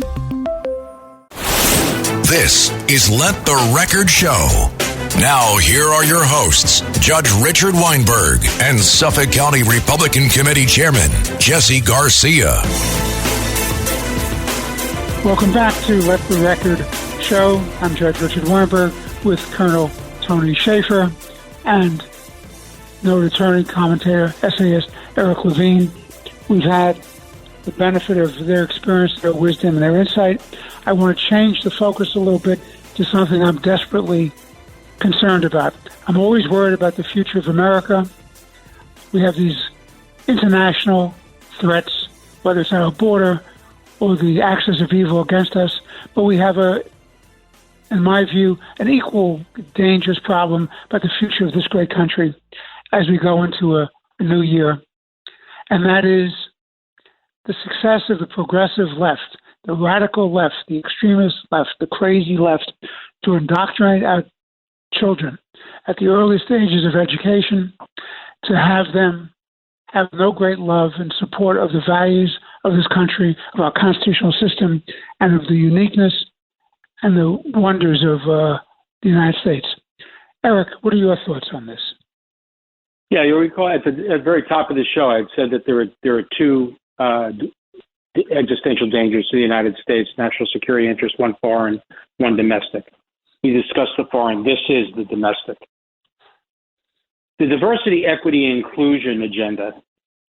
This is Let the Record Show. Now, here are your hosts, Judge Richard Weinberg and Suffolk County Republican Committee Chairman Jesse Garcia. Welcome back to Let the Record Show. I'm Judge Richard Weinberg with Colonel Tony Shaffer and noted attorney, commentator, essayist Eric Levine. We've had the benefit of their experience, their wisdom, and their insight. I want to change the focus a little bit to something I'm desperately concerned about. I'm always worried about the future of America. We have these international threats, whether it's at our border or the axis of evil against us, but we have in my view, an equal dangerous problem about the future of this great country as we go into a new year. And that is the success of the progressive left, the radical left, the extremist left, the crazy left, to indoctrinate our children at the early stages of education, to have them have no great love and support of the values of this country, of our constitutional system, and of the uniqueness and the wonders of the United States. Eric, what are your thoughts on this? Yeah, you'll recall at the very top of the show, I had said that there are two existential dangers to the United States, national security interest, one foreign, one domestic. We discussed the foreign. This is the domestic. The diversity, equity, and inclusion agenda.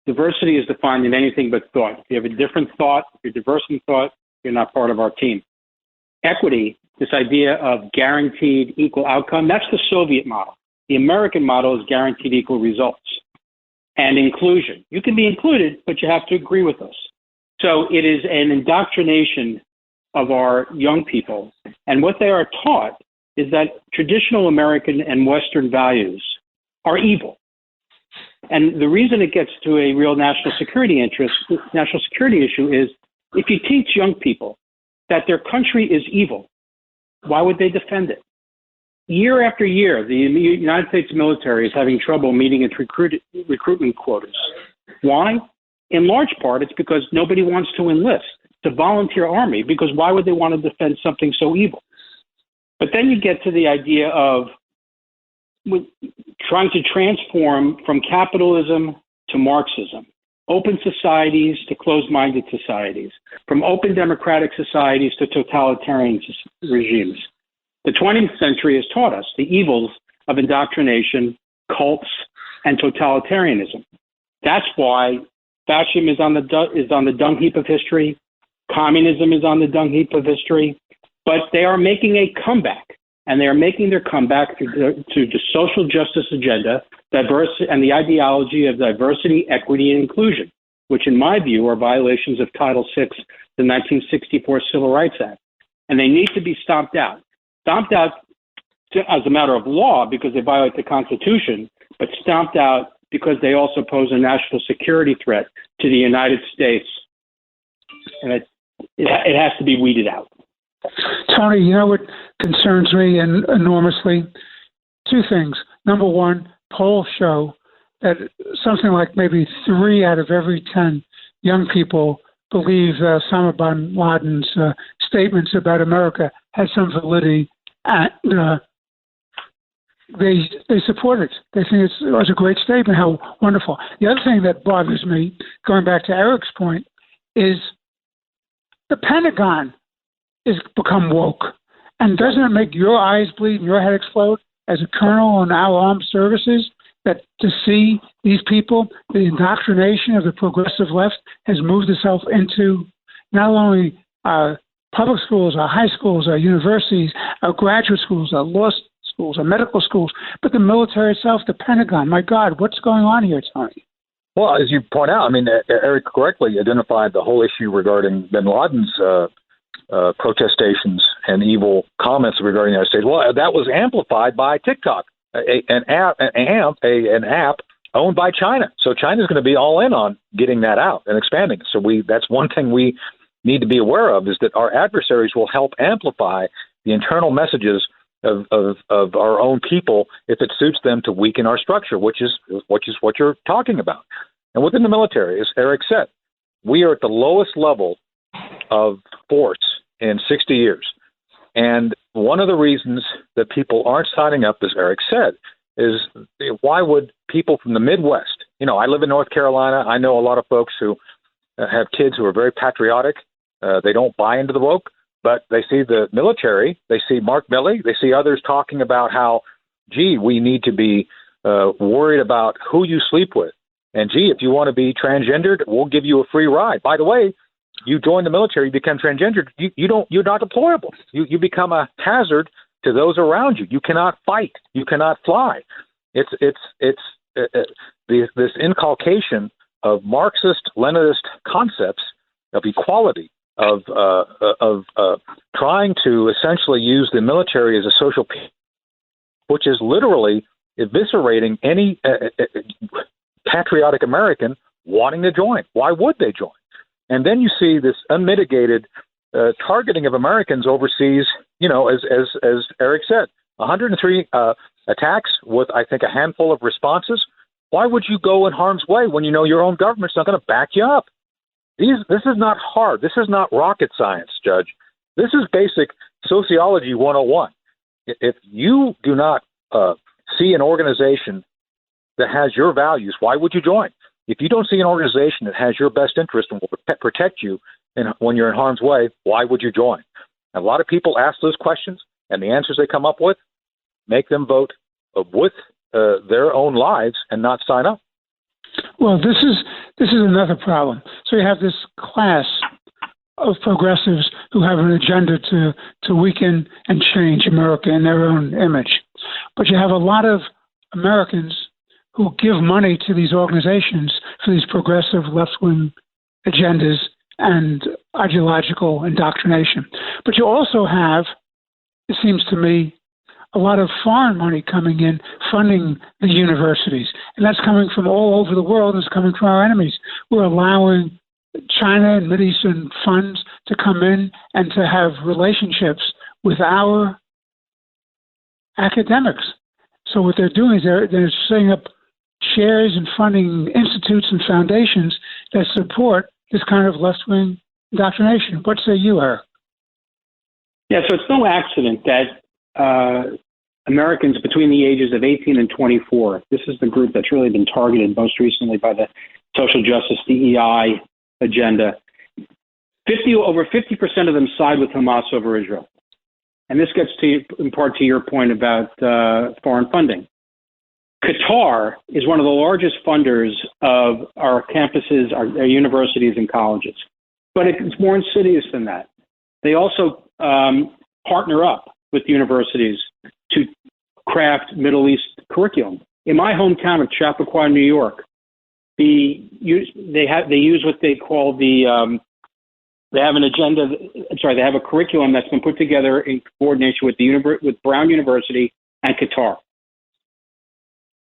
Diversity is defined in anything but thought. If you have a different thought, if you're diverse in thought, you're not part of our team. Equity, this idea of guaranteed equal outcome, that's the Soviet model. The American model is guaranteed equal results. And inclusion. You can be included, but you have to agree with us. So it is an indoctrination of our young people. And what they are taught is that traditional American and Western values are evil. And the reason it gets to a real national security issue is if you teach young people that their country is evil, why would they defend it? Year after year, the United States military is having trouble meeting its recruitment quotas. Why? In large part, it's because nobody wants to enlist. It's a volunteer army, because why would they want to defend something so evil? But then you get to the idea of trying to transform from capitalism to Marxism, open societies to closed-minded societies, from open democratic societies to totalitarian regimes. The 20th century has taught us the evils of indoctrination, cults, and totalitarianism. That's why fascism is on the dung heap of history. Communism is on the dung heap of history. But they are making a comeback, and they are making their comeback through the social justice agenda, and the ideology of diversity, equity, and inclusion, which in my view are violations of Title VI, the 1964 Civil Rights Act. And they need to be stomped out. Stomped out as a matter of law because they violate the Constitution, but stomped out because they also pose a national security threat to the United States. And it has to be weeded out. Tony, you know what concerns me enormously? Two things. Number one, polls show that something like maybe 3 out of every 10 young people believe Osama bin Laden's statements about America has some validity, and they support it. They think it was a great statement, how wonderful. The other thing that bothers me, going back to Eric's point, is the Pentagon has become woke. And doesn't it make your eyes bleed and your head explode as a colonel in our armed services that to see these people, the indoctrination of the progressive left has moved itself into not only our public schools, our high schools, our universities, our graduate schools, our law schools, our medical schools, but the military itself, the Pentagon. My God, what's going on here, Tony? Well, as you point out, I mean, Eric correctly identified the whole issue regarding bin Laden's protestations and evil comments regarding the United States. Well, that was amplified by TikTok, an app owned by China. So China's going to be all in on getting that out and expanding it. So that's one thing we need to be aware of, is that our adversaries will help amplify the internal messages of our own people if it suits them to weaken our structure, which is what you're talking about. And within the military, as Eric said, we are at the lowest level of force in 60 years. And one of the reasons that people aren't signing up, as Eric said, is why would people from the Midwest, I live in North Carolina. I know a lot of folks who have kids who are very patriotic. They don't buy into the woke, but they see the military, they see Mark Milley, they see others talking about how, we need to be worried about who you sleep with. And if you want to be transgendered, we'll give you a free ride. By the way, you join the military, you become transgendered, you're not deployable. You become a hazard to those around you. You cannot fight. You cannot fly. It's this inculcation of Marxist, Leninist concepts of equality, of trying to essentially use the military as a social, which is literally eviscerating any patriotic American wanting to join. Why would they join? And then you see this unmitigated targeting of Americans overseas, as Eric said, 103 attacks with, I think, a handful of responses. Why would you go in harm's way when you know your own government's not going to back you up? This is not hard. This is not rocket science, Judge. This is basic sociology 101. If you do not see an organization that has your values, why would you join? If you don't see an organization that has your best interest and will protect you when you're in harm's way, why would you join? And a lot of people ask those questions, and the answers they come up with make them vote with their own lives and not sign up. Well, this is another problem. So you have this class of progressives who have an agenda to weaken and change America in their own image. But you have a lot of Americans who give money to these organizations for these progressive left-wing agendas and ideological indoctrination. But you also have, it seems to me, a lot of foreign money coming in, funding the universities. And that's coming from all over the world. It's coming from our enemies. We're allowing China and Mideastern funds to come in and to have relationships with our academics. So what they're doing is they're setting up shares and funding institutes and foundations that support this kind of left-wing indoctrination. What say you, Eric? Yeah, so it's no accident that Americans between the ages of 18 and 24, this is the group that's really been targeted most recently by the social justice DEI agenda. Over 50% of them side with Hamas over Israel. And this gets in part to your point about foreign funding. Qatar is one of the largest funders of our campuses, our universities and colleges. But it's more insidious than that. They also partner up with universities to craft Middle East curriculum. In my hometown of Chappaqua, New York, they use what they call they have an agenda. They have a curriculum that's been put together in coordination with Brown University and Qatar.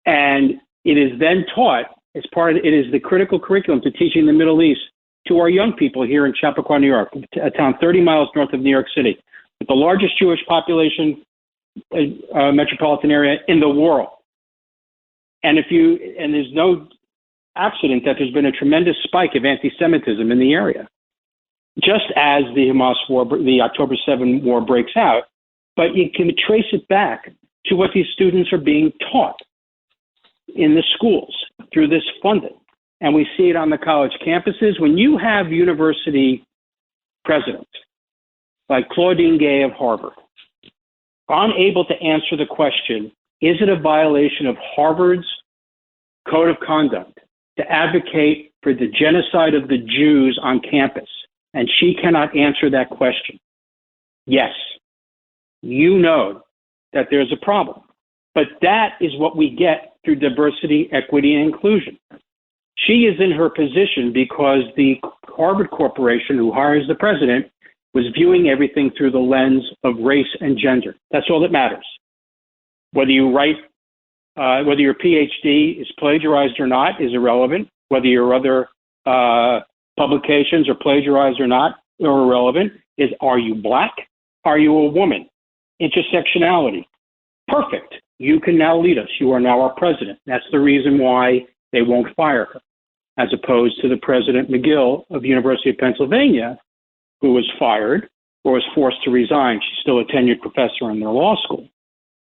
And it is then taught as part of it is the critical curriculum to teaching the Middle East to our young people here in Chappaqua, New York, a town 30 miles north of New York City, with the largest Jewish population metropolitan area in the world. And there's no accident that there's been a tremendous spike of anti-Semitism in the area, just as the Hamas war, the October 7 war breaks out. But you can trace it back to what these students are being taught in the schools through this funding. And we see it on the college campuses. When you have university presidents like Claudine Gay of Harvard, unable to answer the question, is it a violation of Harvard's code of conduct to advocate for the genocide of the Jews on campus? And she cannot answer that question. Yes, you know that there's a problem. But that is what we get through diversity, equity, and inclusion. She is in her position because the Harvard Corporation, who hires the president, was viewing everything through the lens of race and gender. That's all that matters. Whether you write, whether your PhD is plagiarized or not is irrelevant. Whether your other publications are plagiarized or not are irrelevant. Is, are you black? Are you a woman? Intersectionality. Perfect. You can now lead us. You are now our president. That's the reason why they won't fire her, as opposed to the President McGill of the University of Pennsylvania, who was fired or was forced to resign. She's still a tenured professor in their law school.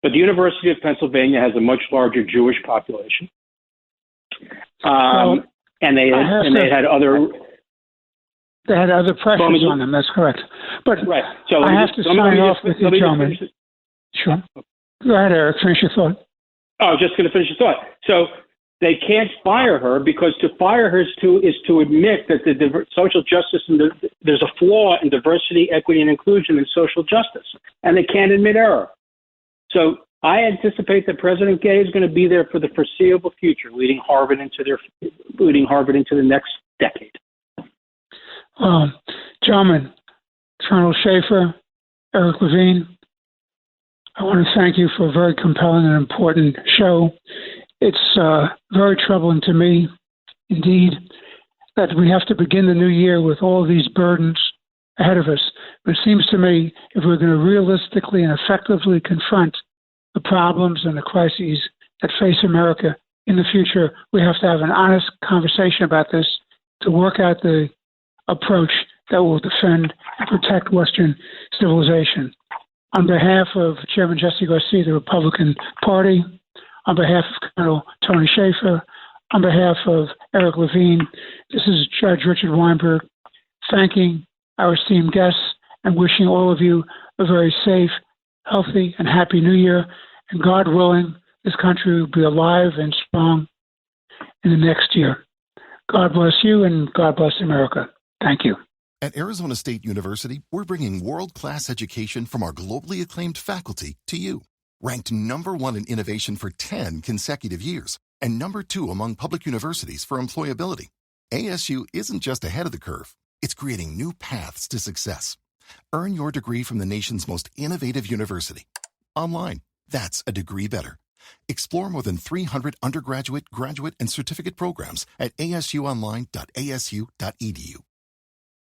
But the University of Pennsylvania has a much larger Jewish population. And they had other pressures on them. That's correct. But right. So I have to sign off with you, gentlemen. Sure. Go ahead, Eric. Finish your thought. Oh, I was just going to finish the thought. So they can't fire her because to fire her is to admit that the social justice and there's a flaw in diversity, equity, and inclusion in social justice, and they can't admit error. So I anticipate that President Gay is going to be there for the foreseeable future, leading Harvard into the next decade. Gentlemen, Colonel Schaefer, Eric Levine, I want to thank you for a very compelling and important show. It's very troubling to me, indeed, that we have to begin the new year with all these burdens ahead of us. But it seems to me if we're going to realistically and effectively confront the problems and the crises that face America in the future, we have to have an honest conversation about this to work out the approach that will defend and protect Western civilization. On behalf of Chairman Jesse Garcia, the Republican Party, on behalf of Colonel Tony Schaefer, on behalf of Eric Levine, this is Judge Richard Weinberg, thanking our esteemed guests and wishing all of you a very safe, healthy, and happy New Year. And God willing, this country will be alive and strong in the next year. God bless you and God bless America. Thank you. At Arizona State University, we're bringing world-class education from our globally acclaimed faculty to you. Ranked #1 in innovation for 10 consecutive years and #2 among public universities for employability, ASU isn't just ahead of the curve, it's creating new paths to success. Earn your degree from the nation's most innovative university. Online, that's a degree better. Explore more than 300 undergraduate, graduate, and certificate programs at asuonline.asu.edu.